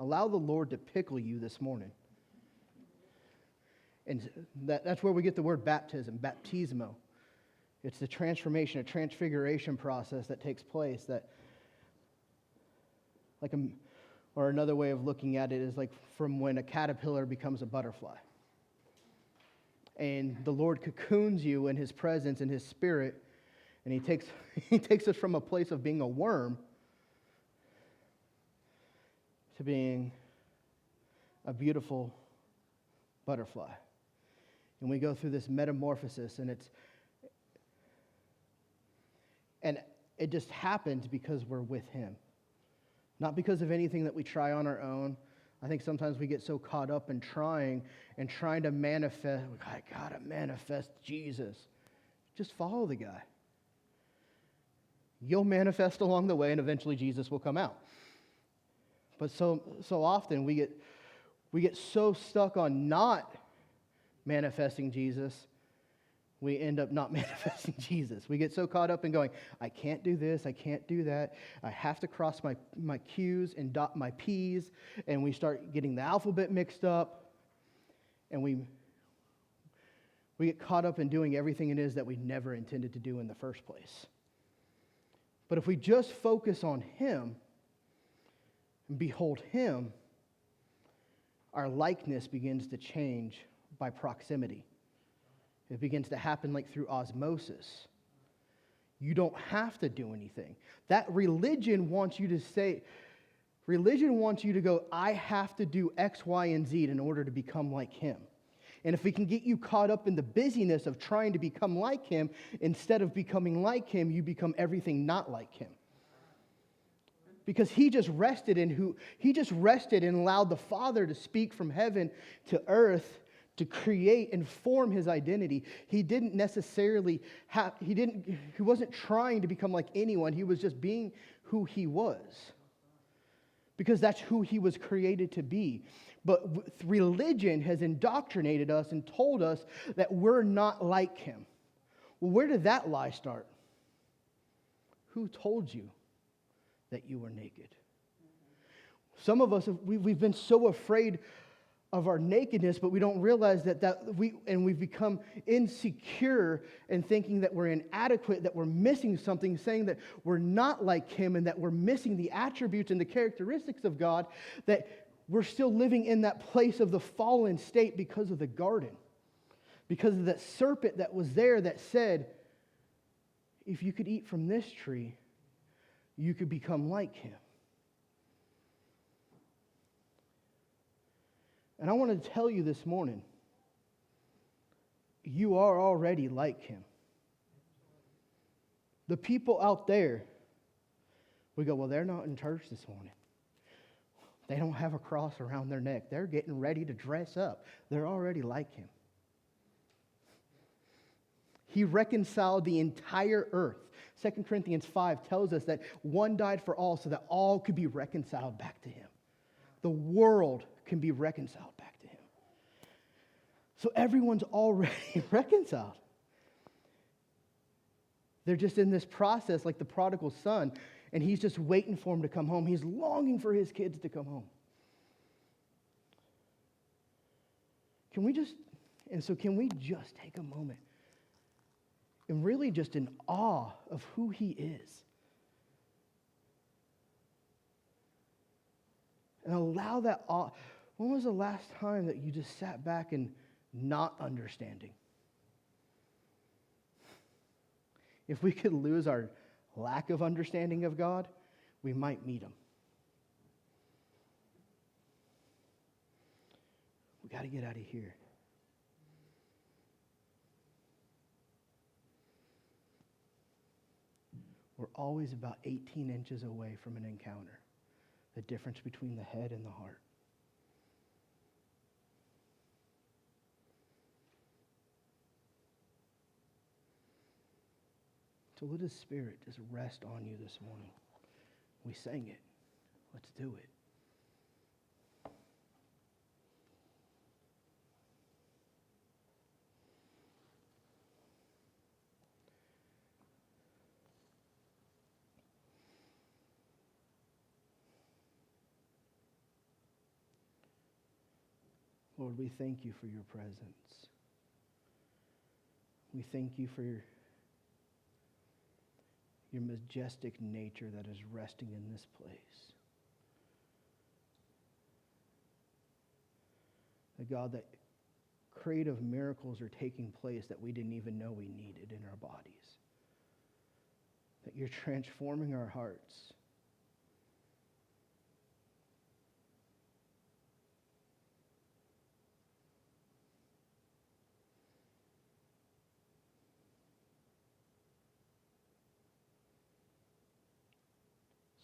Allow the Lord to pickle you this morning. And that's where we get the word baptism, baptismo. It's the transformation, a transfiguration process that takes place that, or another way of looking at it is like from when a caterpillar becomes a butterfly. And the Lord cocoons you in His presence, in His Spirit, and He takes us from a place of being a worm to being a beautiful butterfly. And we go through this metamorphosis, and it just happens because we're with Him. Not because of anything that we try on our own. I think sometimes we get so caught up in trying to manifest. I gotta manifest Jesus. Just follow the guy. You'll manifest along the way, and eventually Jesus will come out. But so often we get so stuck on not manifesting Jesus, we end up not manifesting Jesus. We get so caught up in going, I can't do this, I can't do that. I have to cross my Q's and dot my P's, and we start getting the alphabet mixed up, and we get caught up in doing everything it is that we never intended to do in the first place. But if we just focus on Him and behold Him, our likeness begins to change by proximity. It begins to happen like through osmosis. You don't have to do anything. That religion wants you to go, I have to do X, Y, and Z in order to become like Him. And if we can get you caught up in the busyness of trying to become like Him, instead of becoming like Him, you become everything not like Him. Because He just rested and allowed the Father to speak from heaven to earth to create and form His identity. He didn't necessarily he wasn't trying to become like anyone. He was just being who He was. Because that's who He was created to be. But religion has indoctrinated us and told us that we're not like Him. Well, where did that lie start? Who told you that you were naked? Some of us, we've been so afraid of our nakedness, but we don't realize we've become insecure in thinking that we're inadequate, that we're missing something, saying that we're not like Him and that we're missing the attributes and the characteristics of God, that we're still living in that place of the fallen state because of the garden, because of that serpent that was there that said, if you could eat from this tree, you could become like Him. And I want to tell you this morning, you are already like Him. The people out there, we go, well, they're not in church this morning. They don't have a cross around their neck. They're getting ready to dress up. They're already like Him. He reconciled the entire earth. 2 Corinthians 5 tells us that one died for all so that all could be reconciled back to Him. The world can be reconciled back to Him. So everyone's already reconciled. They're just in this process like the prodigal son, and He's just waiting for him to come home. He's longing for His kids to come home. Can we just take a moment and really just in awe of who He is? And allow that awe. When was the last time that you just sat back and not understanding? If we could lose our lack of understanding of God, we might meet Him. We got to get out of here. We're always about 18 inches away from an encounter. The difference between the head and the heart. So let His Spirit just rest on you this morning. We sang it. Let's do it. Lord, we thank you for your presence. We thank you for your majestic nature that is resting in this place. The God, that creative miracles are taking place that we didn't even know we needed in our bodies. That you're transforming our hearts.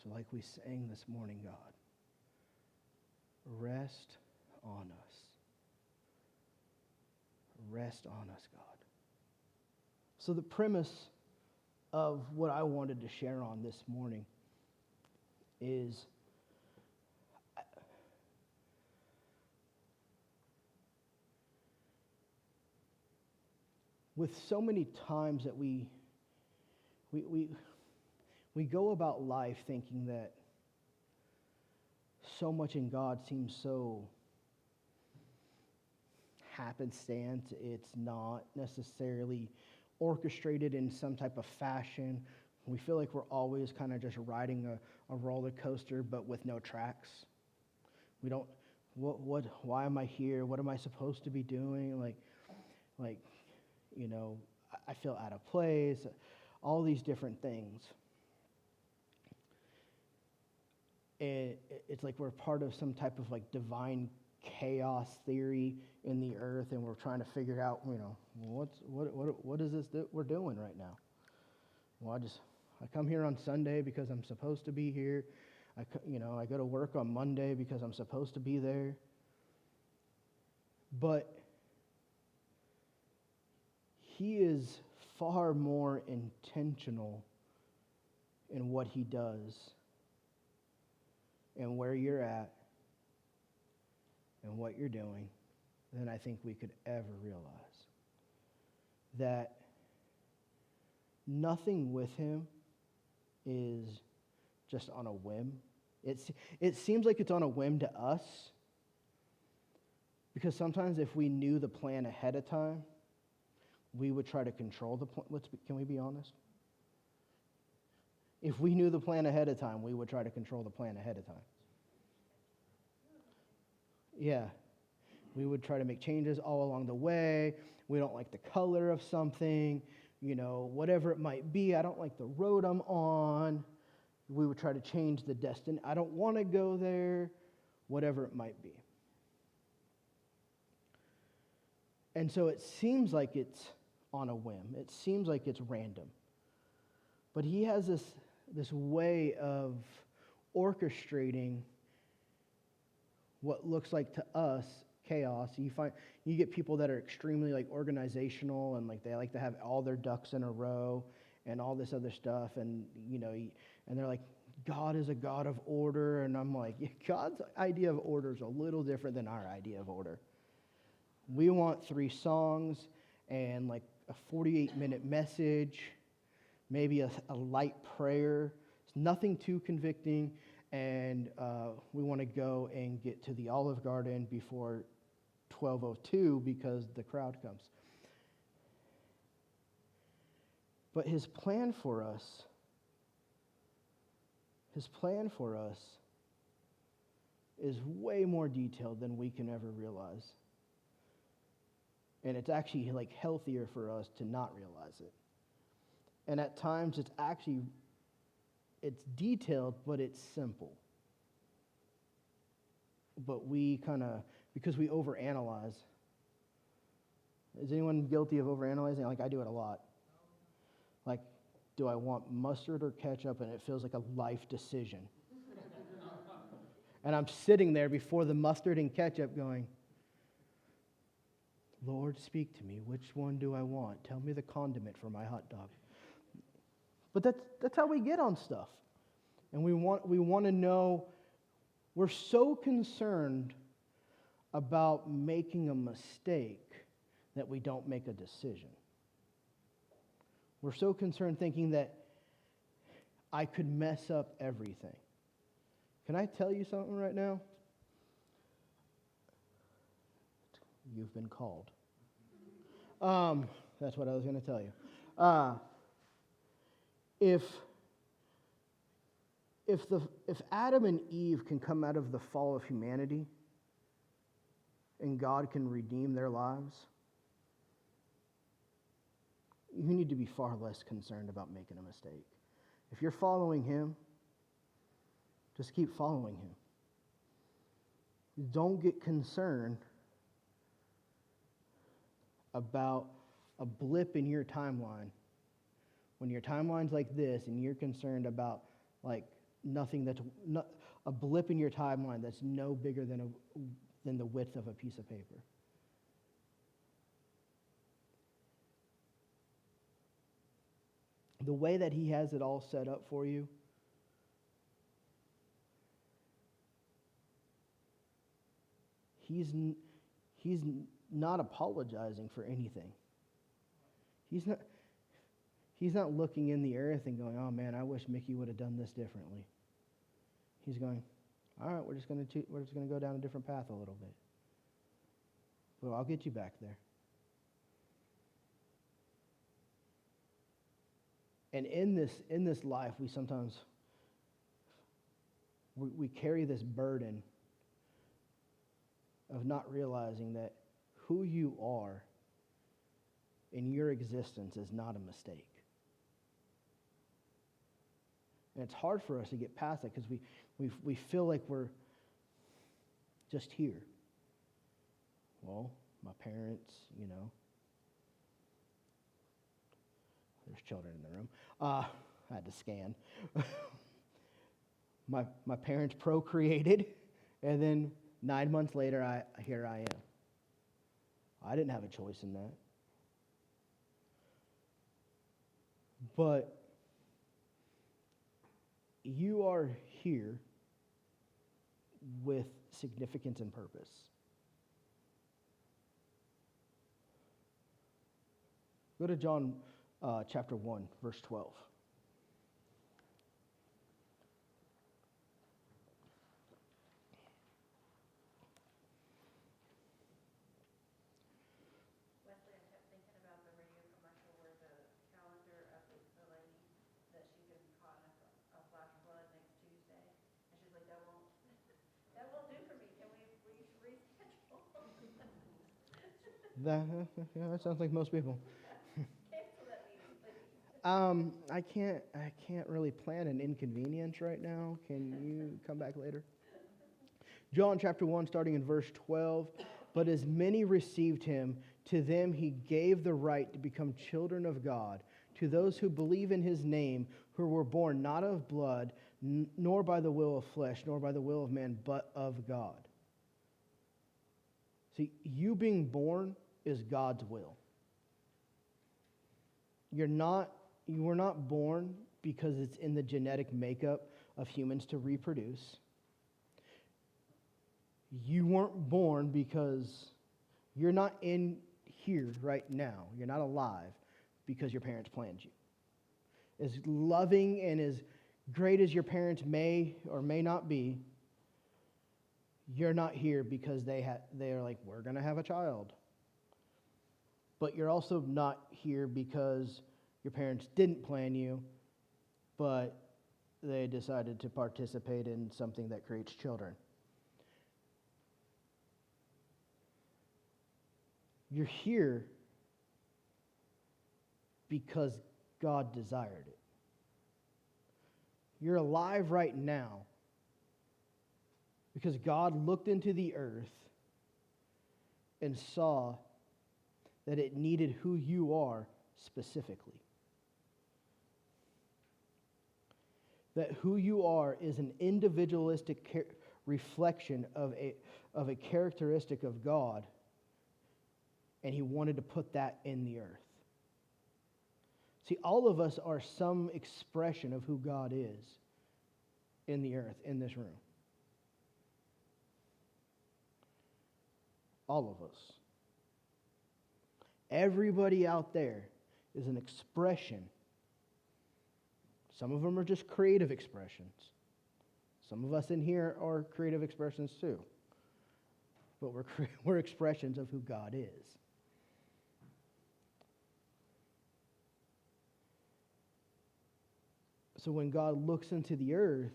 So like we sang this morning, God, rest on us. Rest on us, God. So the premise of what I wanted to share on this morning is with so many times that we go about life thinking that so much in God seems so happenstance. It's not necessarily orchestrated in some type of fashion. We feel like we're always kind of just riding a roller coaster, but with no tracks. We don't, why am I here? What am I supposed to be doing? Like, you know, I feel out of place, all these different things. It's like we're part of some type of like divine chaos theory in the earth, and we're trying to figure out, you know, what is this that we're doing right now? Well, I come here on Sunday because I'm supposed to be here. I go to work on Monday because I'm supposed to be there. But he is far more intentional in what he does and where you're at and what you're doing than I think we could ever realize. That nothing with him is just on a whim. It seems like it's on a whim to us, because sometimes if we knew the plan ahead of time, we would try to control the plan. Can we be honest? If we knew the plan ahead of time, we would try to control the plan ahead of time. Yeah. We would try to make changes all along the way. We don't like the color of something, you know, whatever it might be. I don't like the road I'm on. We would try to change the destiny. I don't want to go there, whatever it might be. And so it seems like it's on a whim. It seems like it's random. But he has this way of orchestrating what looks like to us chaos. You get people that are extremely like organizational, and like they like to have all their ducks in a row and all this other stuff, and you know, and they're like, God is a God of order, and I'm like, yeah, God's idea of order is a little different than our idea of order. We want 3 songs and like a 48-minute message, maybe a light prayer. It's nothing too convicting, and we want to go and get to the Olive Garden before 12:02 because the crowd comes. But his plan for us is way more detailed than we can ever realize. And it's actually like healthier for us to not realize it. And at times it's detailed, but it's simple. But we because we overanalyze. Is anyone guilty of overanalyzing? Like, I do it a lot. Like, do I want mustard or ketchup? And it feels like a life decision. And I'm sitting there before the mustard and ketchup going, Lord, speak to me. Which one do I want? Tell me the condiment for my hot dog. But that's how we get on stuff. And we want to know. We're so concerned about making a mistake that we don't make a decision. We're so concerned thinking that I could mess up everything. Can I tell you something right now? You've been called. That's what I was going to tell you. If Adam and Eve can come out of the fall of humanity and God can redeem their lives, you need to be far less concerned about making a mistake. If you're following him, just keep following him. Don't get concerned about a blip in your timeline. When your timeline's like this and you're concerned about like nothing that's not, a blip in your timeline that's no bigger than the width of a piece of paper. The way that he has it all set up for you, he's not apologizing for anything. He's not looking in the earth and going, oh man, I wish Mickey would have done this differently. He's going, all right, we're just going to go down a different path a little bit. But I'll get you back there. And in this life, we sometimes we carry this burden of not realizing that who you are in your existence is not a mistake. And it's hard for us to get past that because we feel like we're just here. Well, my parents, there's children in the room. I had to scan. my parents procreated, and then 9 months later, here I am. I didn't have a choice in that. But you are here with significance and purpose. Go to John chapter 1, verse 12. Wesley, I kept thinking about the radio commercial where the calendar of the lady that she could be caught in a flash of blood next Tuesday. And she's like, that won't do for me. Can we reschedule? That sounds like most people. Cancel that meeting, please. I can't really plan an inconvenience right now. Can you come back later? John chapter 1, starting in verse 12. But as many received him, to them he gave the right to become children of God, to those who believe in his name, who were born not of blood, nor by the will of flesh, nor by the will of man, but of God. See, you being born is God's will. You were not born because it's in the genetic makeup of humans to reproduce. You weren't born because you're not in here right now. You're not alive because your parents planned you. As loving and as great as your parents may or may not be, you're not here because they're like, we're going to have a child. But you're also not here because your parents didn't plan you, but they decided to participate in something that creates children. You're here because God desired it. You're alive right now because God looked into the earth and saw that it needed who you are specifically. That who you are is an individualistic reflection of a characteristic of God, and he wanted to put that in the earth. See, all of us are some expression of who God is in the earth, in this room. All of us. Everybody out there is an expression. Some of them are just creative expressions. Some of us in here are creative expressions too. but we're expressions of who God is. So when God looks into the earth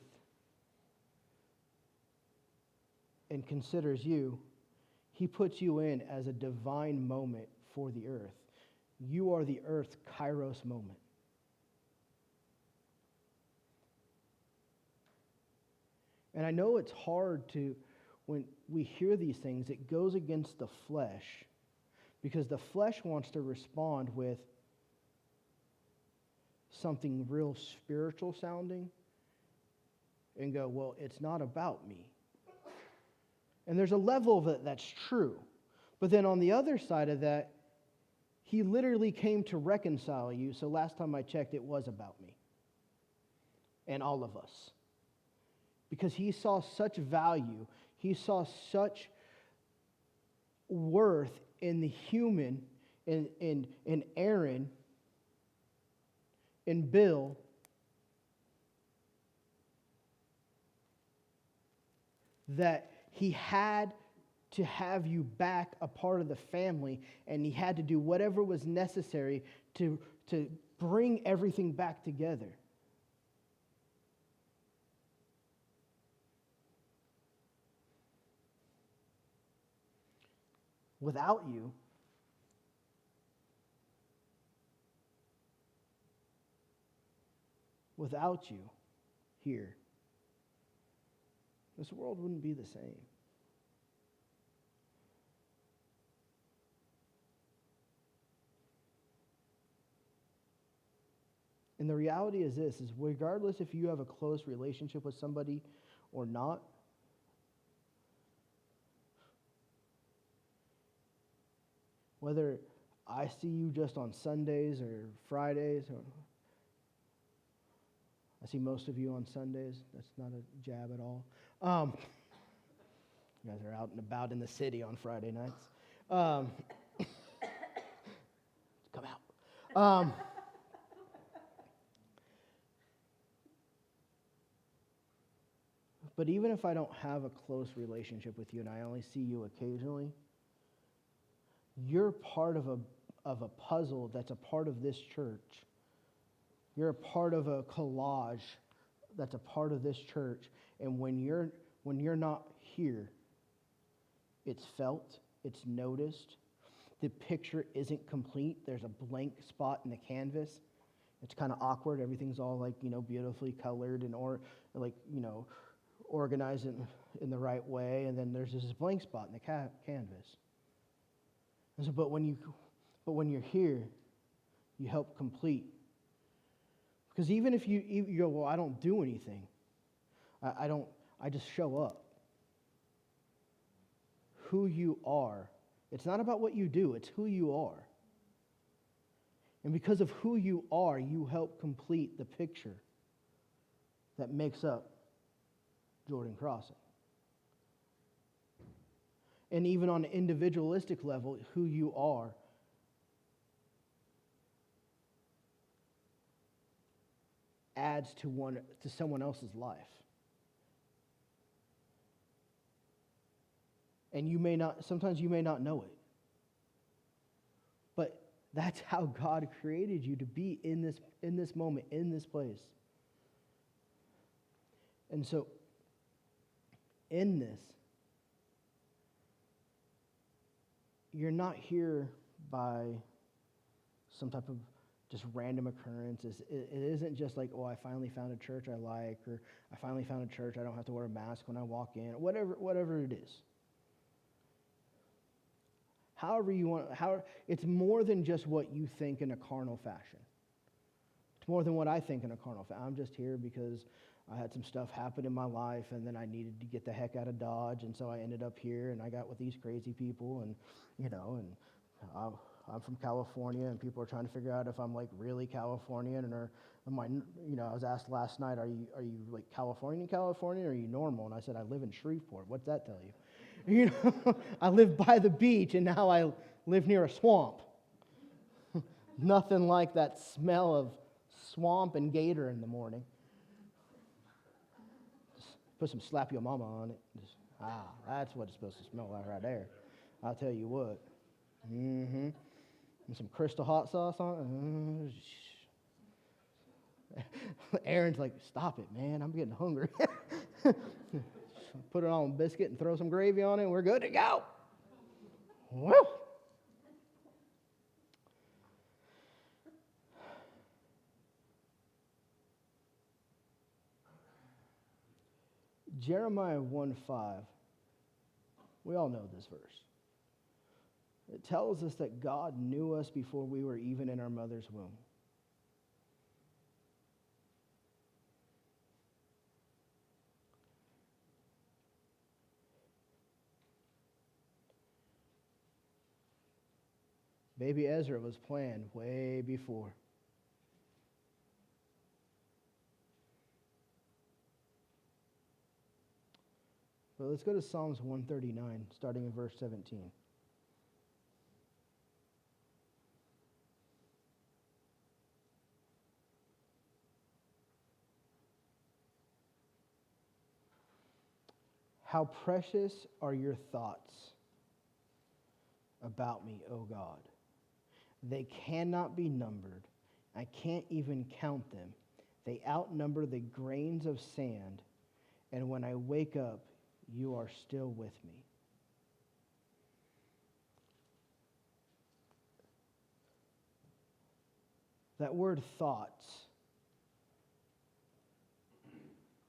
and considers you, he puts you in as a divine moment for the earth. You are the earth's kairos moment. And I know it's hard to, when we hear these things, it goes against the flesh, because the flesh wants to respond with something real spiritual sounding and go, well, it's not about me. And there's a level of it that's true. But then on the other side of that, he literally came to reconcile you. So last time I checked, it was about me and all of us. Because he saw such value, he saw such worth in the human, in Aaron, in Bill, that he had to have you back a part of the family, and he had to do whatever was necessary to bring everything back together. Without you, here, this world wouldn't be the same. And the reality is this, is regardless if you have a close relationship with somebody or not, whether I see you just on Sundays or Fridays, or I see most of you on Sundays. That's not a jab at all. You guys are out and about in the city on Friday nights. Come out. But even if I don't have a close relationship with you and I only see you occasionally, you're part of a puzzle that's a part of this church. You're a part of a collage that's a part of this church. And when you're not here, it's felt, it's noticed. The picture isn't complete. There's a blank spot in the canvas. It's kind of awkward. Everything's all beautifully colored and organized in the right way. And then there's this blank spot in the canvas. And so, but when you're here, you help complete. Because even if you go, well, I don't do anything. I just show up. Who you are. It's not about what you do, it's who you are. And because of who you are, you help complete the picture that makes up Jordan Crossing. And even on an individualistic level, who you are adds to someone else's life. And sometimes you may not know it. But that's how God created you to be in this moment, in this place. And so, in this, you're not here by some type of just random occurrence. It isn't just like, oh, I finally found a church I like, or I finally found a church I don't have to wear a mask when I walk in, whatever it is. However you want, it's more than just what you think in a carnal fashion. It's more than what I think in a carnal fashion. I'm just here because I had some stuff happen in my life, and then I needed to get the heck out of Dodge, and so I ended up here, and I got with these crazy people, and I'm from California, and people are trying to figure out if I'm really Californian, or am I, I was asked last night, are you Californian, or are you normal? And I said, I live in Shreveport. What's that tell you? I live by the beach, and now I live near a swamp. Nothing like that smell of swamp and gator in the morning. Just put some slap your mama on it. Ah, that's what it's supposed to smell like right there. I'll tell you what. Mm-hmm. And some crystal hot sauce on it. Aaron's like, stop it, man. I'm getting hungry. Put it on a biscuit and throw some gravy on it, and we're good to go. Woo! Jeremiah 1:5. We all know this verse. It tells us that God knew us before we were even in our mother's womb. Baby Ezra was planned way before. But let's go to Psalms 139, starting in verse 17. How precious are your thoughts about me, O God. They cannot be numbered. I can't even count them. They outnumber the grains of sand, and when I wake up, you are still with me. That word thoughts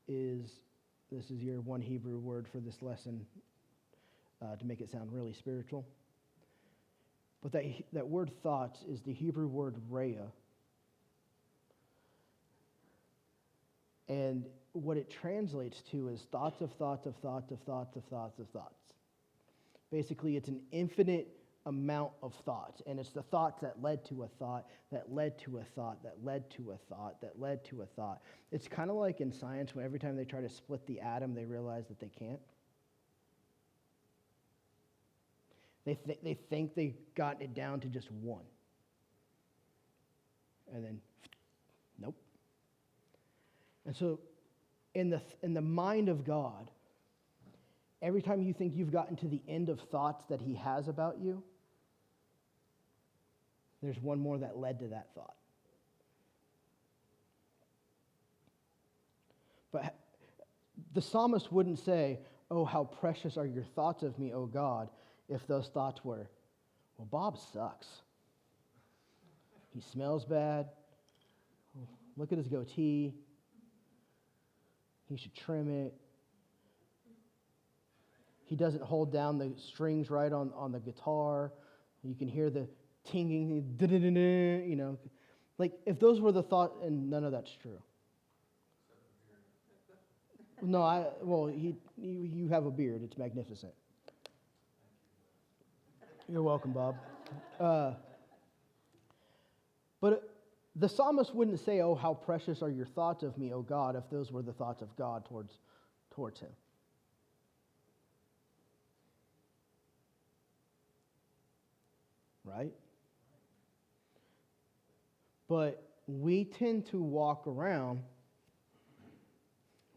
this is your one Hebrew word for this lesson to make it sound really spiritual. But that word thoughts is the Hebrew word rhea. And what it translates to is thoughts of thoughts of thoughts of thoughts of thoughts of thoughts. Basically, it's an infinite amount of thoughts. And it's the thoughts that led to a thought, that led to a thought, that led to a thought, that led to a thought. It's kind of like in science when every time they try to split the atom, they realize that they can't. They think they got it down to just one. And then, nope. And so, in the mind of God, every time you think you've gotten to the end of thoughts that he has about you, there's one more that led to that thought. But the psalmist wouldn't say, oh, how precious are your thoughts of me, O God, if those thoughts were, well, Bob sucks. He smells bad. Look at his goatee. He should trim it. He doesn't hold down the strings right on the guitar. You can hear the tinging, you know. Like, if those were the thought, and none of that's true. No, you have a beard. It's magnificent. You're welcome, Bob. But the psalmist wouldn't say, oh, how precious are your thoughts of me, O God, if those were the thoughts of God towards him. Right? But we tend to walk around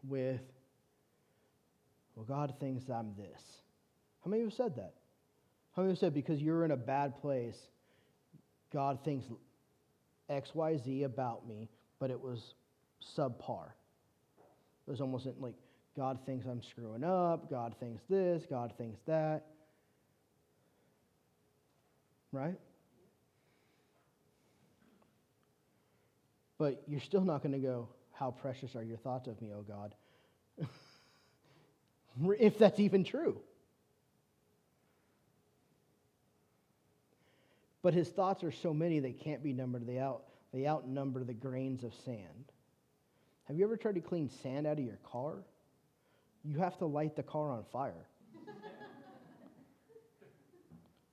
with, well, God thinks I'm this. How many of you have said that? How many of you said because you're in a bad place, God thinks X, Y, Z about me, but it was subpar. It was almost like God thinks I'm screwing up, God thinks this, God thinks that. Right? But you're still not going to go, how precious are your thoughts of me, O God? If that's even true. But his thoughts are so many they can't be numbered. They outnumber the grains of sand. Have you ever tried to clean sand out of your car? You have to light the car on fire.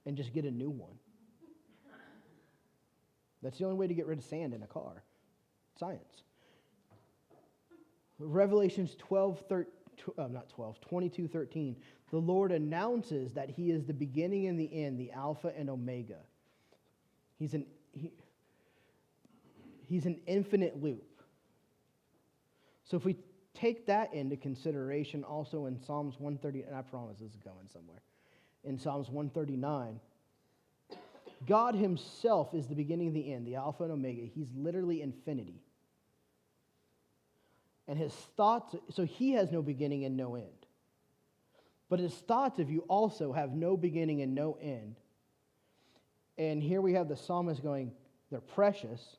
And just get a new one. That's the only way to get rid of sand in a car. Science. Revelations 22:13. The Lord announces that he is the beginning and the end, the Alpha and Omega. He's an infinite loop. So if we take that into consideration also in Psalms 130, and I promise this is going somewhere. In Psalms 139, God himself is the beginning and the end, the Alpha and Omega. He's literally infinity. And his thoughts, so he has no beginning and no end. But his thoughts of you also have no beginning and no end. And here we have the psalmist going, they're precious.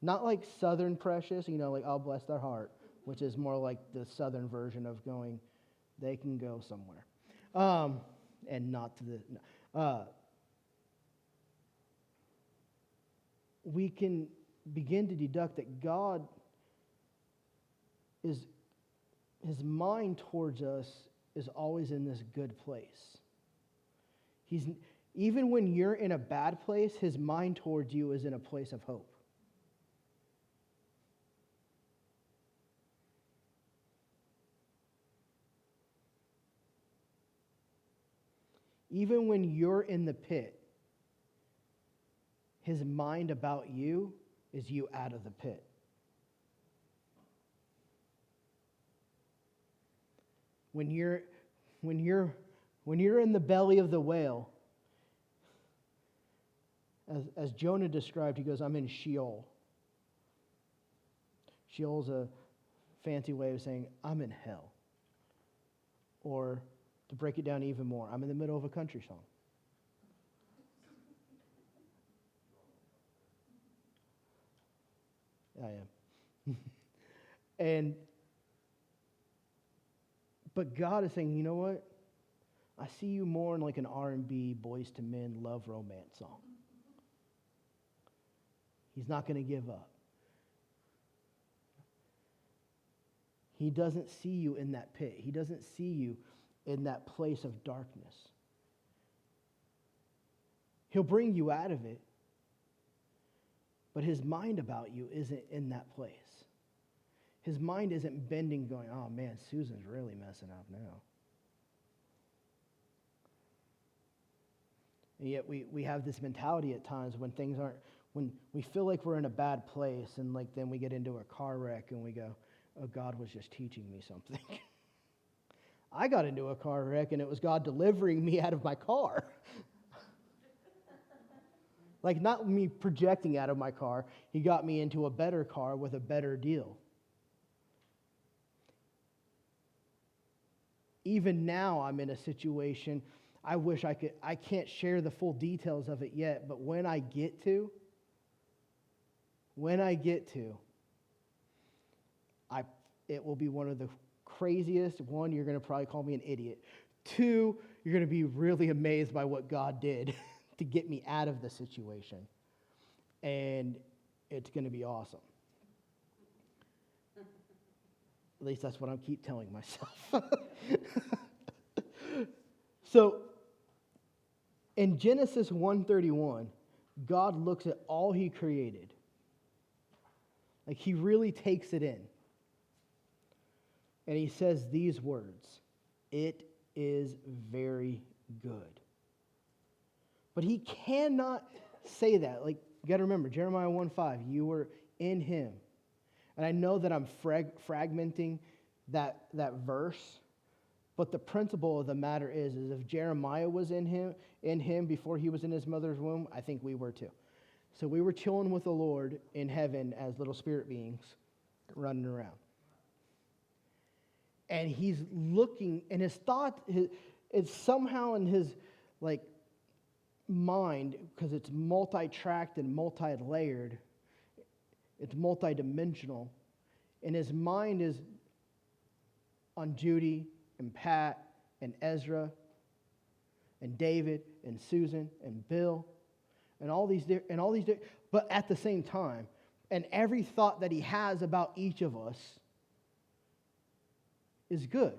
Not like southern precious, like, oh, bless their heart, which is more like the southern version of going, they can go somewhere. And not to the... we can begin to deduct that God is, his mind towards us is always in this good place. Even when you're in a bad place, his mind towards you is in a place of hope. Even when you're in the pit, his mind about you is you out of the pit. When you're in the belly of the whale, as Jonah described, he goes, I'm in Sheol. Sheol's a fancy way of saying, I'm in hell. Or, to break it down even more, I'm in the middle of a country song. I am. But God is saying, you know what? I see you more in like an R&B, Boys to Men, love romance song. He's not going to give up. He doesn't see you in that pit. He doesn't see you in that place of darkness. He'll bring you out of it, but his mind about you isn't in that place. His mind isn't bending going, oh man, Susan's really messing up now. And yet we have this mentality at times when things aren't, when we feel like we're in a bad place, and like then we get into a car wreck and we go, oh, God was just teaching me something. I got into a car wreck and it was God delivering me out of my car. Like not me projecting out of my car. He got me into a better car with a better deal. Even now I'm in a situation, I wish I could, I can't share the full details of it yet, but when I get to, it will be one of the craziest. One, you're going to probably call me an idiot. Two, you're going to be really amazed by what God did to get me out of the situation. And it's going to be awesome. At least that's what I keep telling myself. So, in Genesis 1:31, God looks at all he created. Like he really takes it in. And he says these words, it is very good. But he cannot say that. Like, you got to remember, Jeremiah 1:5, you were in him. And I know that I'm fragmenting that verse, but the principle of the matter is if Jeremiah was in him before he was in his mother's womb, I think we were too. So we were chilling with the Lord in heaven as little spirit beings running around. And he's looking, and his thought, it's somehow in his like mind, because it's multi-tracked and multi-layered, it's multi-dimensional, and his mind is on Judy and Pat and Ezra and David and Susan and Bill and all these, but at the same time, and every thought that he has about each of us is good.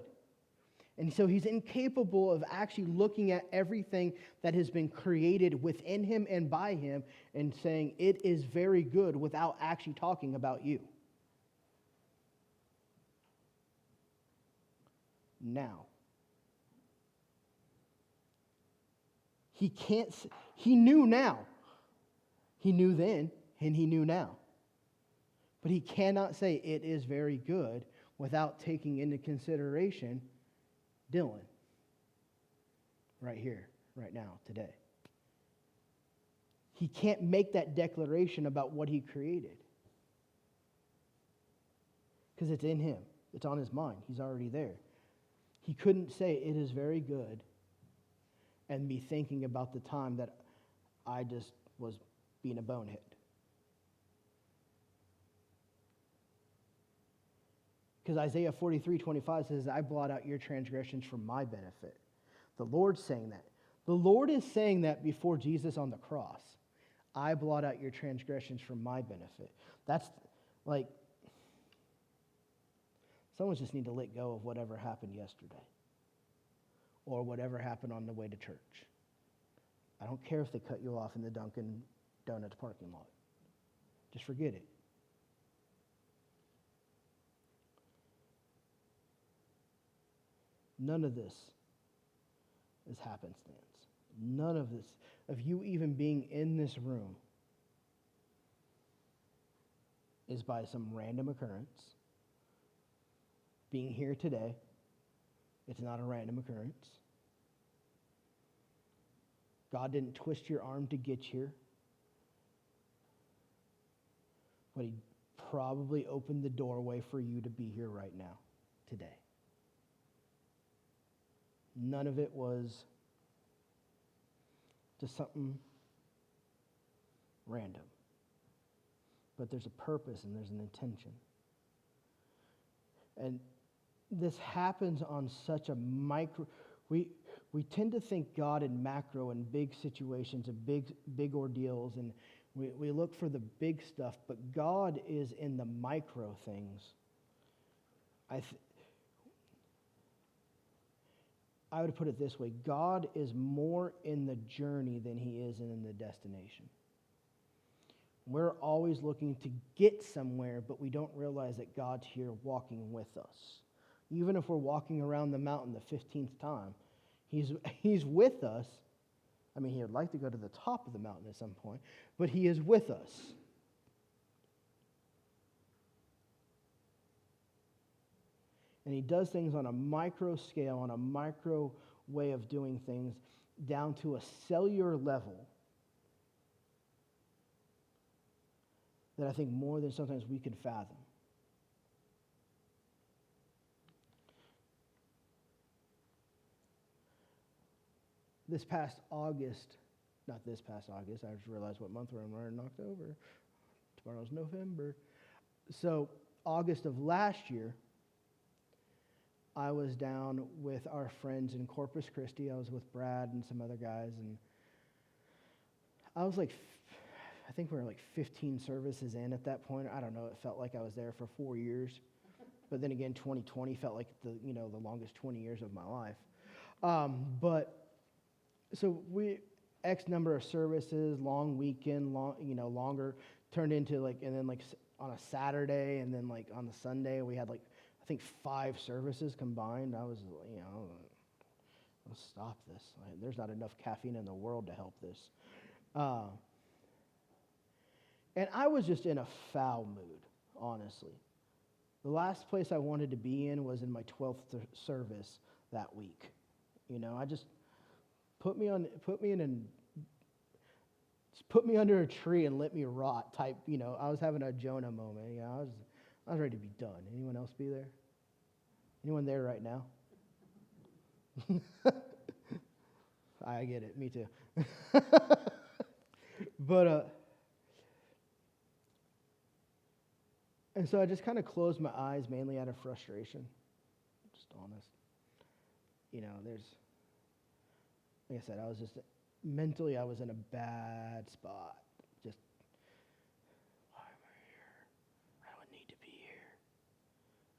And so he's incapable of actually looking at everything that has been created within him and by him and saying it is very good without actually talking about you. Now, he knew now. He knew then, and he knew now. But he cannot say it is very good without taking into consideration Dylan. Right here, right now, today. He can't make that declaration about what he created. Because it's in him. It's on his mind. He's already there. He couldn't say it is very good and be thinking about the time that I just was being a bonehead. Because Isaiah 43:25 says, I blot out your transgressions for my benefit. The Lord's saying that. The Lord is saying that before Jesus on the cross. I blot out your transgressions for my benefit. That's like, someone just need to let go of whatever happened yesterday. Or whatever happened on the way to church. I don't care if they cut you off in the Dunkin' Donuts parking lot. Just forget it. None of this is happenstance. None of this, of you even being in this room, is by some random occurrence. Being here today, it's not a random occurrence. God didn't twist your arm to get here, but he probably opened the doorway for you to be here right now, today. None of it was just something random. But there's a purpose and there's an intention. And this happens on such a micro... We tend to think God in macro and big situations and big ordeals, and we look for the big stuff, but God is in the micro things. I would put it this way. God is more in the journey than he is in the destination. We're always looking to get somewhere, but we don't realize that God's here walking with us. Even if we're walking around the mountain the 15th time, he's with us. I mean, he would like to go to the top of the mountain at some point, but he is with us. And he does things on a micro scale, on a micro way of doing things, down to a cellular level that I think more than sometimes we can fathom. This past August, not this past August, I just realized what month we're in. We're in October. Tomorrow's November. So August of last year, I was down with our friends in Corpus Christi. I was with Brad and some other guys, and I was like, I think we were like 15 services in at that point. I don't know. It felt like I was there for 4 years. But then again, 2020 felt like the longest 20 years of my life. So we X number of services, long weekend, longer, turned into and then on a Saturday, and then on the Sunday we had I think 5 services combined. I was, let's stop this. There's not enough caffeine in the world to help this. And I was just in a foul mood, honestly. The last place I wanted to be in was in my 12th service that week. I just put me under a tree and let me rot type. I was having a Jonah moment. I was ready to be done. Anyone else be there? Anyone there right now? I get it. Me too. And so I just kind of closed my eyes, mainly out of frustration. Just honest. Like I said, I was just, mentally I was in a bad spot. Just, why am I here? I don't need to be here.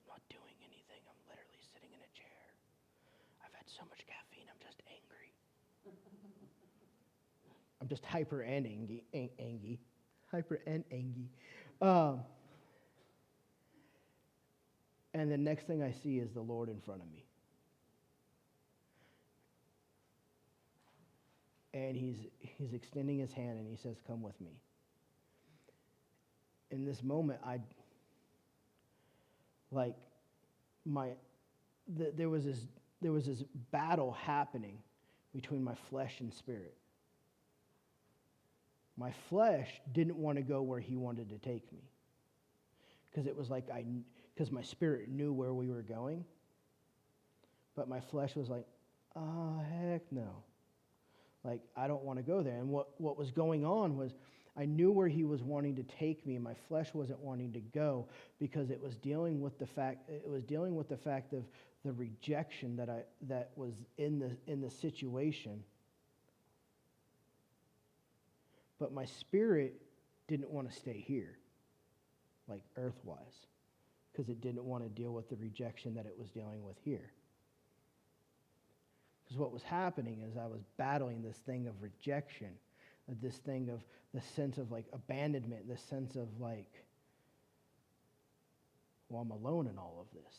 I'm not doing anything. I'm literally sitting in a chair. I've had so much caffeine, I'm just angry. I'm just hyper and angy. Hyper and angy. And the next thing I see is the Lord in front of me. And he's extending his hand and he says, come with me. In this moment, like there was this battle happening between my flesh and spirit. My flesh didn't want to go where he wanted to take me, because it was like because my spirit knew where we were going, but my flesh was like, heck no. Like, I don't want to go there. And what was going on was I knew where he was wanting to take me, and my flesh wasn't wanting to go because it was dealing with the fact of the rejection that was in the situation. But my spirit didn't want to stay here, like earth-wise, because it didn't want to deal with the rejection that it was dealing with here. Because what was happening is I was battling this thing of rejection, this thing of the sense of like abandonment, this sense of like, well, I'm alone in all of this.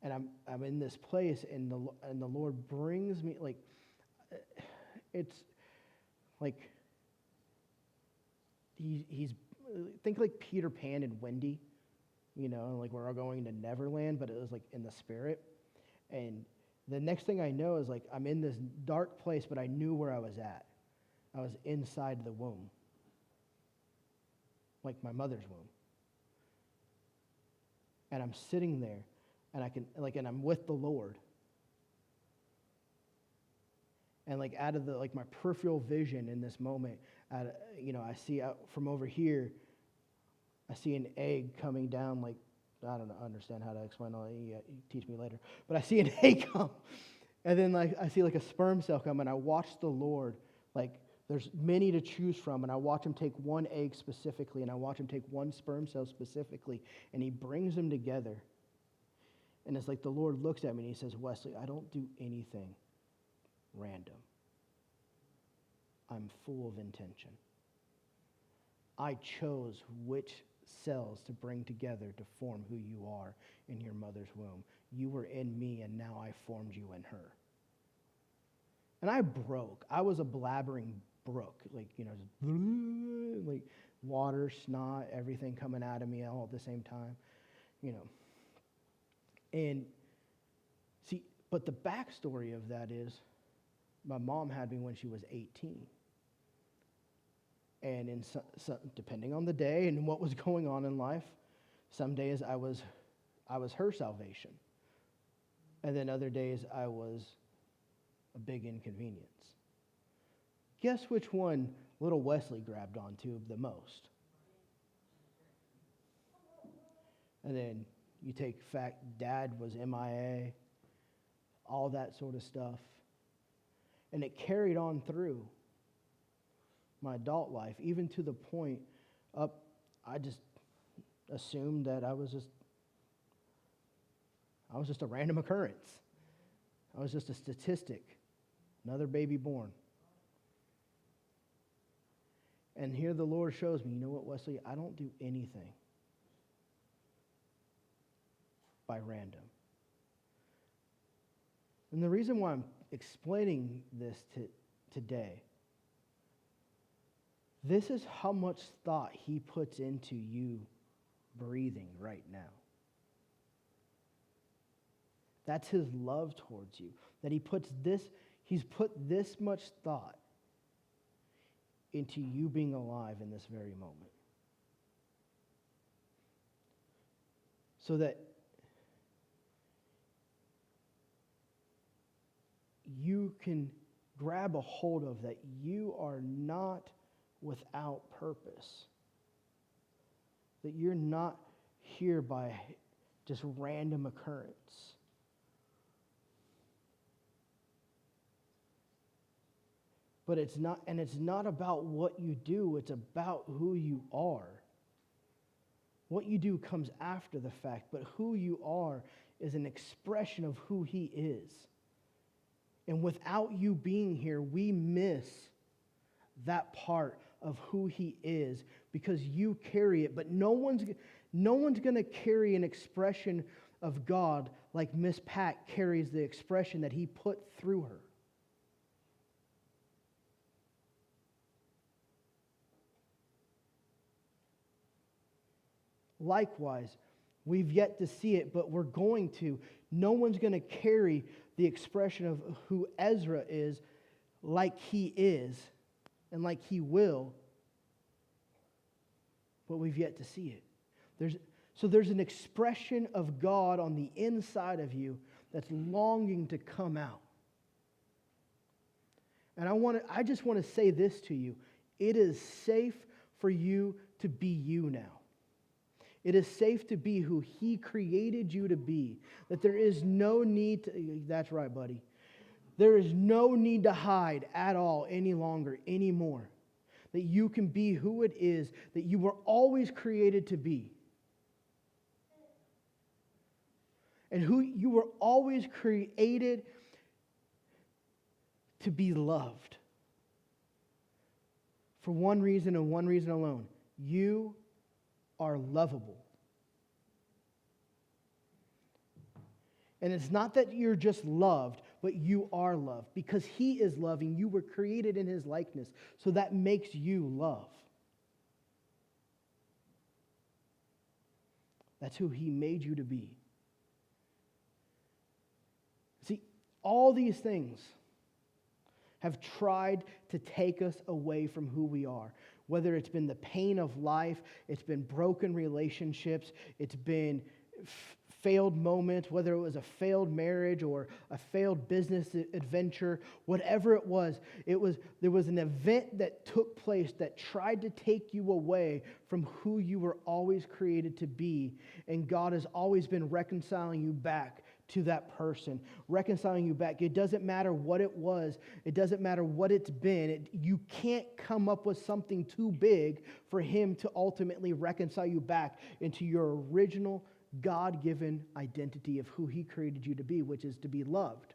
And I'm in this place, and the Lord brings me, like, it's like he's think like Peter Pan and Wendy, like we're all going to Neverland, but it was like in the spirit. And the next thing I know is like I'm in this dark place, but I knew where I was at. I was inside the womb, like my mother's womb. And I'm sitting there, and and I'm with the Lord. And like out of my peripheral vision in this moment, I see out from over here, I see an egg coming down, like, I don't understand how to explain all that. You teach me later. But I see an egg come. And then like I see like a sperm cell come, and I watch the Lord, like there's many to choose from, and I watch him take one egg specifically, and I watch him take one sperm cell specifically, and he brings them together. And it's like the Lord looks at me and he says, Wesley, I don't do anything random. I'm full of intention. I chose which cells to bring together to form who you are in your mother's womb. You were in me, and now I formed you in her. And I broke. I was a blabbering brook, like, just like water, snot, everything coming out of me all at the same time, And see, but the backstory of that is my mom had me when she was 18. And depending on the day and what was going on in life, some days I was her salvation. And then other days I was a big inconvenience. Guess which one little Wesley grabbed onto the most? And then you take fact dad was MIA, all that sort of stuff. And it carried on through my adult life, even to the point I just assumed that I was just a random occurrence. I was just a statistic, another baby born. And here the Lord shows me, you know what, Wesley, I don't do anything by random. And the reason why I'm explaining this today, this is how much thought he puts into you breathing right now. That's his love towards you. That he's put this much thought into you being alive in this very moment. So that you can grab a hold of that you are not without purpose. That you're not here by just random occurrence. But it's not about what you do, it's about who you are. What you do comes after the fact, but who you are is an expression of who he is. And without you being here, we miss that part of who he is because you carry it. But no one's going to carry an expression of God like Miss Pat carries the expression that he put through her. likewise. We've yet to see it, but we're going to. No one's going to carry the expression of who Ezra is like he is and like he will, but we've yet to see it. There's an expression of God on the inside of you that's longing to come out. And I just want to say this to you. It is safe for you to be you now. It is safe to be who He created you to be. That there is no need to, that's right, buddy. There is no need to hide at all any longer, anymore. That you can be who it is that you were always created to be. And who you were always created to be loved. For one reason and one reason alone. You are lovable. And it's not that you're just loved, but you are loved. Because He is loving. You were created in His likeness. So that makes you love. That's who He made you to be. See, all these things have tried to take us away from who we are. Whether it's been the pain of life, it's been broken relationships, it's been failed moments, whether it was a failed marriage or a failed business adventure, whatever it was, there was an event that took place that tried to take you away from who you were always created to be. And God has always been reconciling you back to that person, reconciling you back. It doesn't matter what it was. It doesn't matter what it's been. You can't come up with something too big for Him to ultimately reconcile you back into your original God-given identity of who He created you to be, which is to be loved.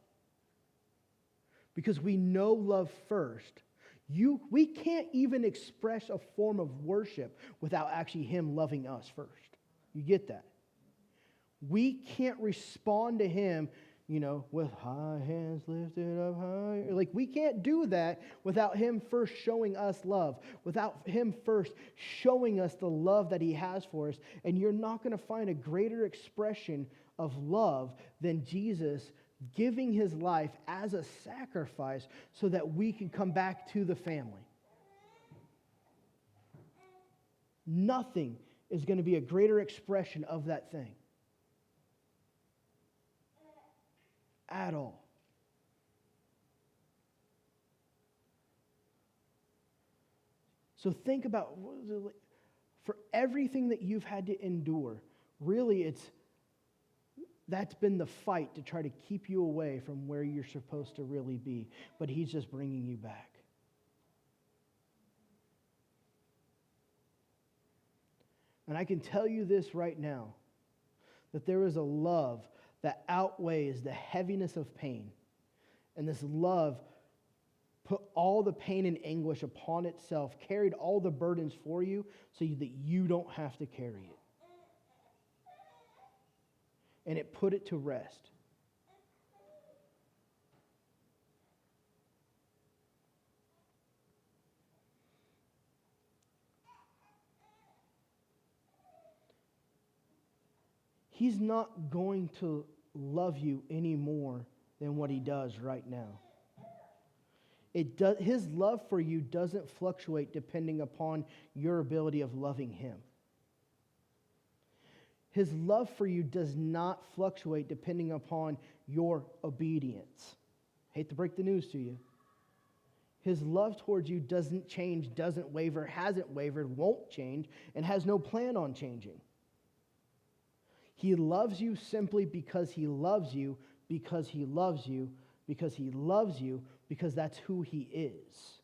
Because we know love first. We can't even express a form of worship without actually Him loving us first. You get that? We can't respond to Him, with high hands lifted up high. Like, we can't do that without Him first showing us love, without Him first showing us the love that He has for us. And you're not going to find a greater expression of love than Jesus giving His life as a sacrifice so that we can come back to the family. Nothing is going to be a greater expression of that thing. At all. So think about, for everything that you've had to endure, really that's been the fight to try to keep you away from where you're supposed to really be. But He's just bringing you back. And I can tell you this right now, that there is a love that outweighs the heaviness of pain. And this love put all the pain and anguish upon itself, carried all the burdens for you so that you don't have to carry it. And it put it to rest. He's not going to love you any more than what He does right now. His love for you doesn't fluctuate depending upon your ability of loving Him. His love for you does not fluctuate depending upon your obedience. Hate to break the news to you. His love towards you doesn't change, doesn't waver, hasn't wavered, won't change, and has no plan on changing. He loves you simply because He loves you, because He loves you, because He loves you, because that's who He is.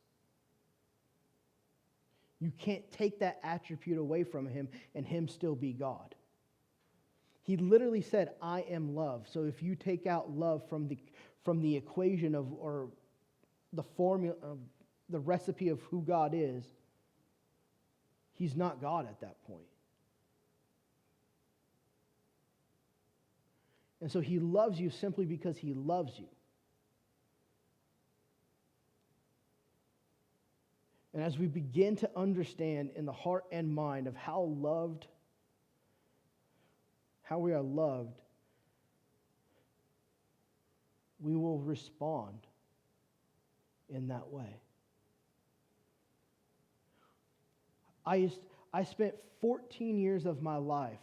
You can't take that attribute away from Him and Him still be God. He literally said, I am love. So if you take out love from the equation of, or the formula of the recipe of who God is, He's not God at that point. And so He loves you simply because He loves you. And as we begin to understand in the heart and mind of how loved how we are loved, we will respond in that way. I spent 14 years of my life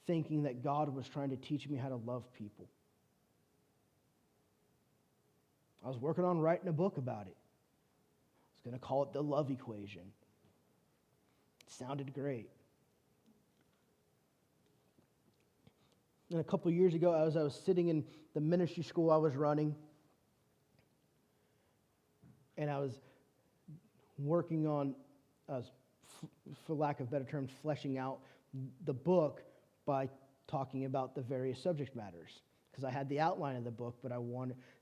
thinking that God was trying to teach me how to love people. I was working on writing a book about it. I was going to call it the love equation. It sounded great. And a couple years ago, as I was sitting in the ministry school I was running, and I was working on, for lack of a better term, fleshing out the book by talking about the various subject matters. Because I had the outline of the book, but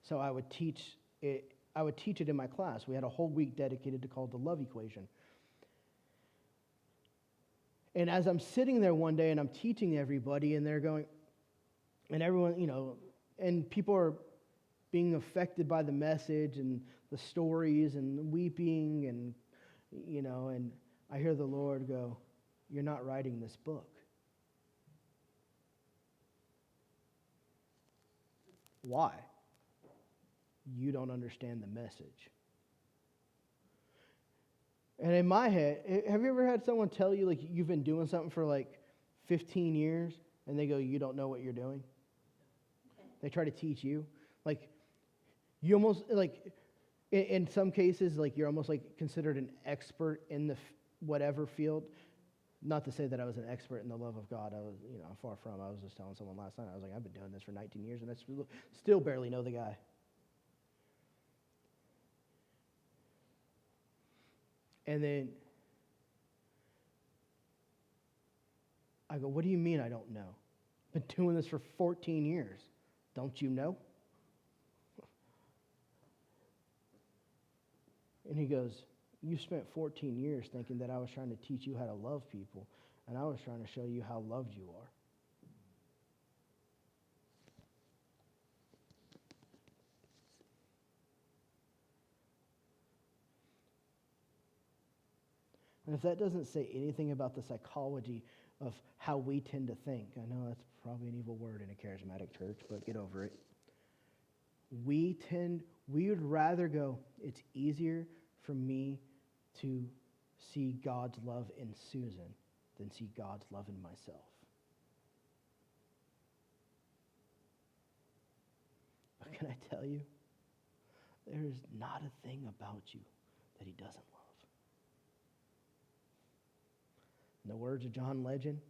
so I would teach it. I would teach it in my class. We had a whole week dedicated to called the love equation. And as I'm sitting there one day and I'm teaching everybody, and they're going, and everyone, and people are being affected by the message and the stories and weeping and, and I hear the Lord go, "You're not writing this book." Why? You don't understand the message. And in my head, have you ever had someone tell you, like, you've been doing something for 15 years, and they go, "You don't know what you're doing"? They try to teach you. You almost, in some cases, you're almost considered an expert in the whatever field. Not to say that I was an expert in the love of God. I was, far from. I was just telling someone last night, I was like, I've been doing this for 19 years, and I still barely know the guy. And then I go, "What do you mean I don't know? I've been doing this for 14 years. Don't you know?" And he goes, "You spent 14 years thinking that I was trying to teach you how to love people, and I was trying to show you how loved you are." And if that doesn't say anything about the psychology of how we tend to think, I know that's probably an evil word in a charismatic church, but get over it. We would rather go, it's easier for me to see God's love in Susan than see God's love in myself. But can I tell you, there is not a thing about you that he doesn't love. In the words of John Legend,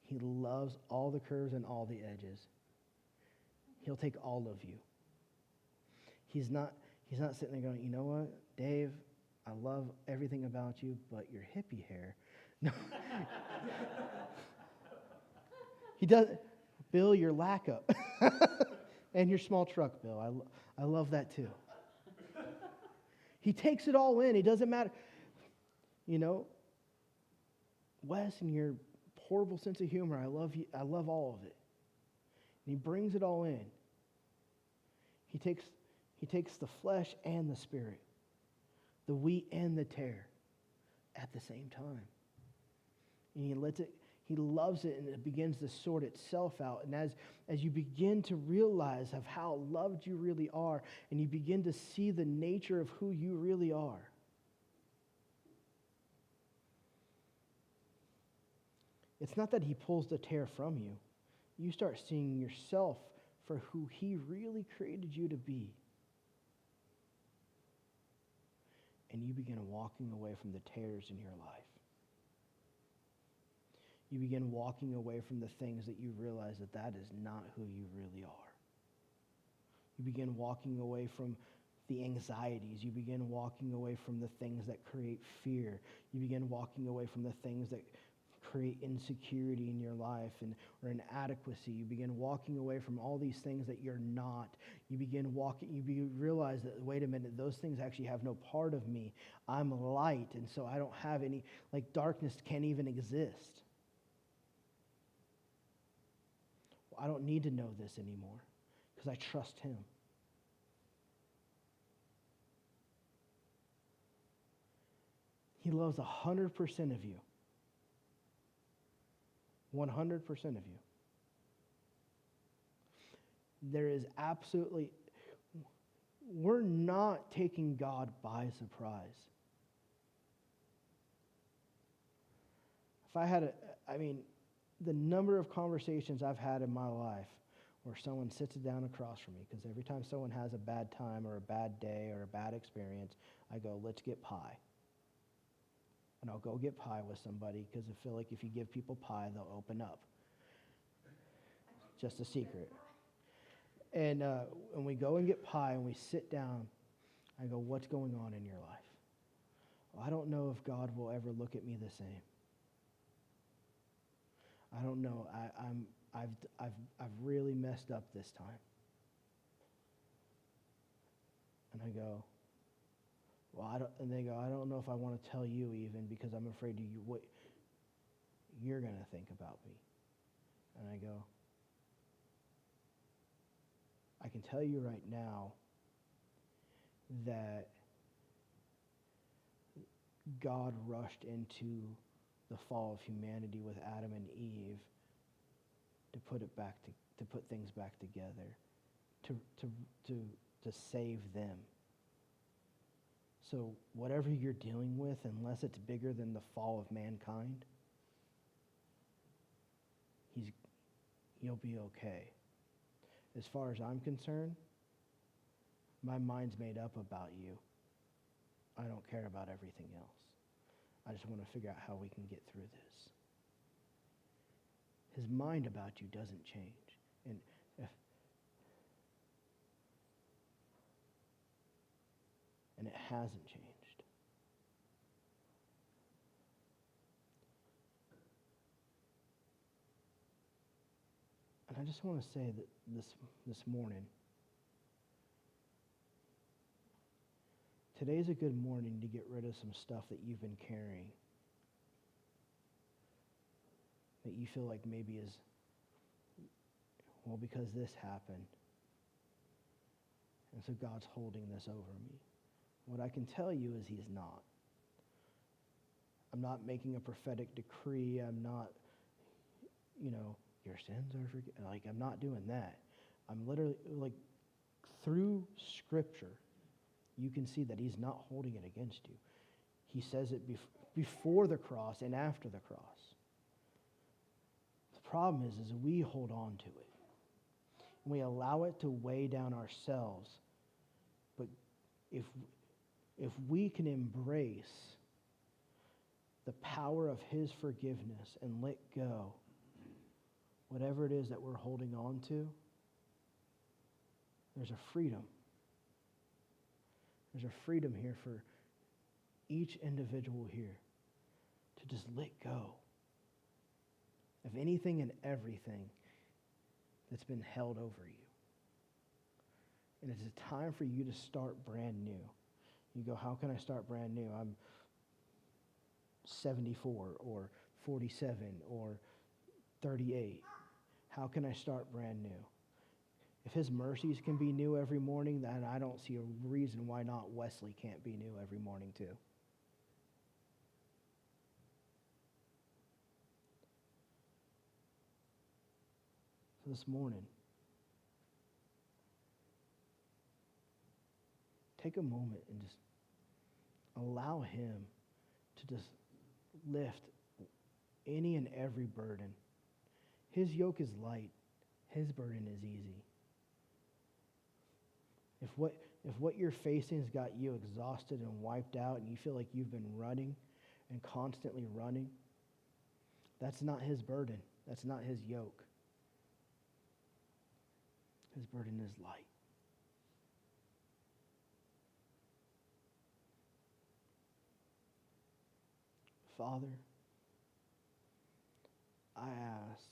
he loves all the curves and all the edges. He'll take all of you. He's not sitting there going, "You know what, Dave, I love everything about you, but your hippie hair." No. He does. "Bill, your lack up." And your small truck, Bill. I love that too. He takes it all in. It doesn't matter. Wes, and your horrible sense of humor, I love you. I love all of it. And he brings it all in. He takes the flesh and the spirit, the wheat and the tare at the same time. And he loves it, and it begins to sort itself out. And as you begin to realize of how loved you really are, and you begin to see the nature of who you really are, it's not that he pulls the tare from you. You start seeing yourself for who he really created you to be. And you begin walking away from the tares in your life. You begin walking away from the things that you realize that is not who you really are. You begin walking away from the anxieties. You begin walking away from the things that create fear. You begin walking away from the things that create insecurity in your life or inadequacy. You begin walking away from all these things that you're not. You realize that, wait a minute, those things actually have no part of me. I'm light, and so I don't have any, darkness can't even exist. Well, I don't need to know this anymore because I trust him. He loves 100% of you. 100% of you. There is absolutely, we're not taking God by surprise. If I had the number of conversations I've had in my life where someone sits down across from me, because every time someone has a bad time or a bad day or a bad experience, I go, let's get pie. And I'll go get pie with somebody because I feel like if you give people pie, they'll open up. Just a secret. And we go and get pie and we sit down, I go, what's going on in your life? Well, I don't know if God will ever look at me the same. I don't know. I've really messed up this time. And I go, well, and they go, I don't know if I want to tell you even because I'm afraid of what you're going to think about me. And I go, I can tell you right now that God rushed into the fall of humanity with Adam and Eve to put things back together, to save them. So whatever you're dealing with, unless it's bigger than the fall of mankind, you'll be okay. As far as I'm concerned, my mind's made up about you. I don't care about everything else. I just want to figure out how we can get through this. His mind about you doesn't change. And it hasn't changed. And I just want to say that this morning, today's a good morning to get rid of some stuff that you've been carrying, that you feel like maybe is, well, because this happened, and so God's holding this over me. What I can tell you is he's not. I'm not making a prophetic decree. I'm not, your sins are forgiven. I'm not doing that. I'm literally, through Scripture, you can see that he's not holding it against you. He says it before the cross and after the cross. The problem is we hold on to it. And we allow it to weigh down ourselves. But if we can embrace the power of his forgiveness and let go whatever it is that we're holding on to, there's a freedom. There's a freedom here for each individual here to just let go of anything and everything that's been held over you. And it's a time for you to start brand new. You go, how can I start brand new? I'm 74 or 47 or 38. How can I start brand new? If his mercies can be new every morning, then I don't see a reason why not Wesley can't be new every morning too. So this morning, take a moment and just allow him to just lift any and every burden. His yoke is light. His burden is easy. If what you're facing has got you exhausted and wiped out and you feel like you've been running and constantly running, that's not his burden. That's not his yoke. His burden is light. Father, I ask,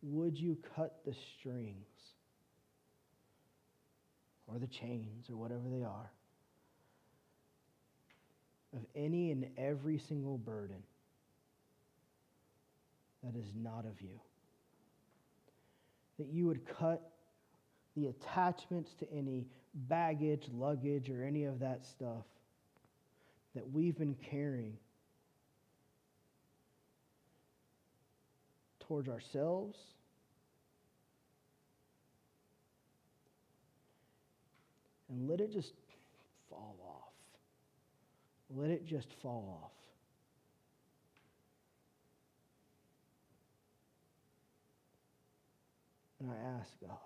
would you cut the strings or the chains or whatever they are of any and every single burden that is not of you? That you would cut the attachments to any baggage, luggage, or any of that stuff that we've been carrying towards ourselves and let it just fall off. Let it just fall off. And I ask God,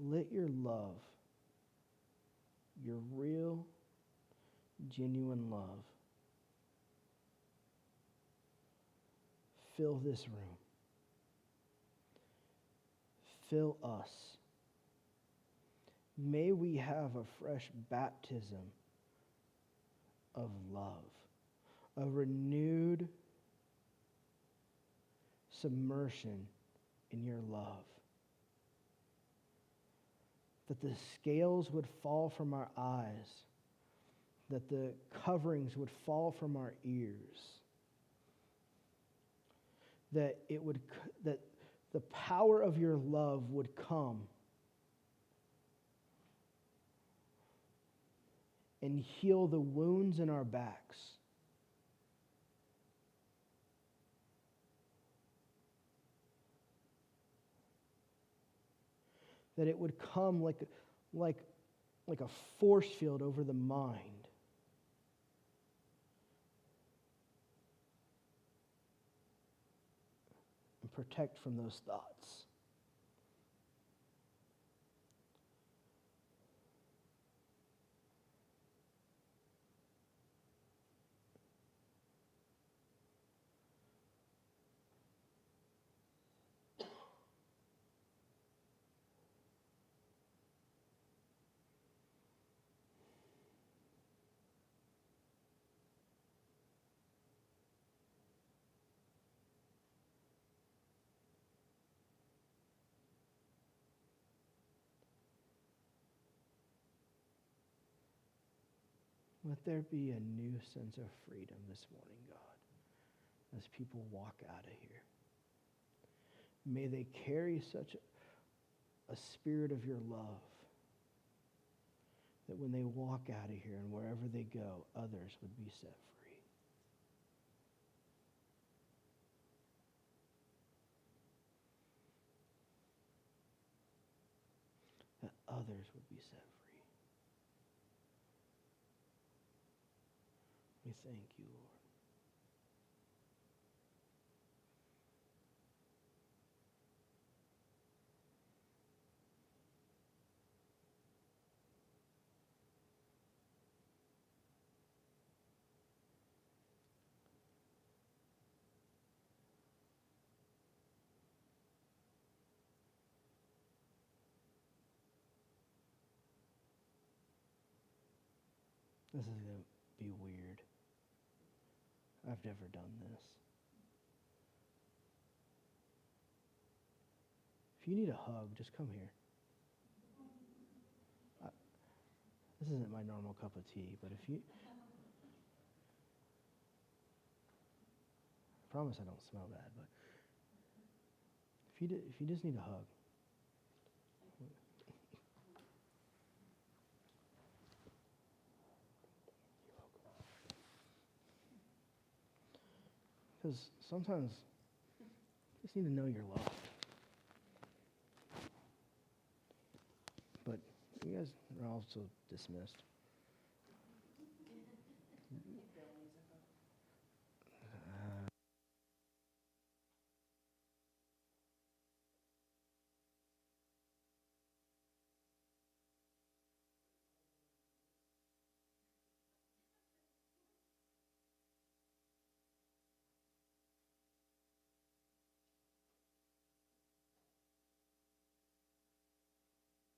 let your love, your real, genuine love, fill this room. Fill us. May we have a fresh baptism of love, a renewed submersion in your love. That the scales would fall from our eyes, that the coverings would fall from our ears, that the power of your love would come and heal the wounds in our backs. That it would come like a force field over the mind. And protect from those thoughts. Let there be a new sense of freedom this morning, God, as people walk out of here. May they carry such a spirit of your love that when they walk out of here and wherever they go, others would be set free. That others would be set free. We thank you, Lord. This is going to be weird. I've never done this. If you need a hug, just come here. This isn't my normal cup of tea, but if you... I promise I don't smell bad, but if you just need a hug. Because sometimes you just need to know you're loved. But you guys are also dismissed.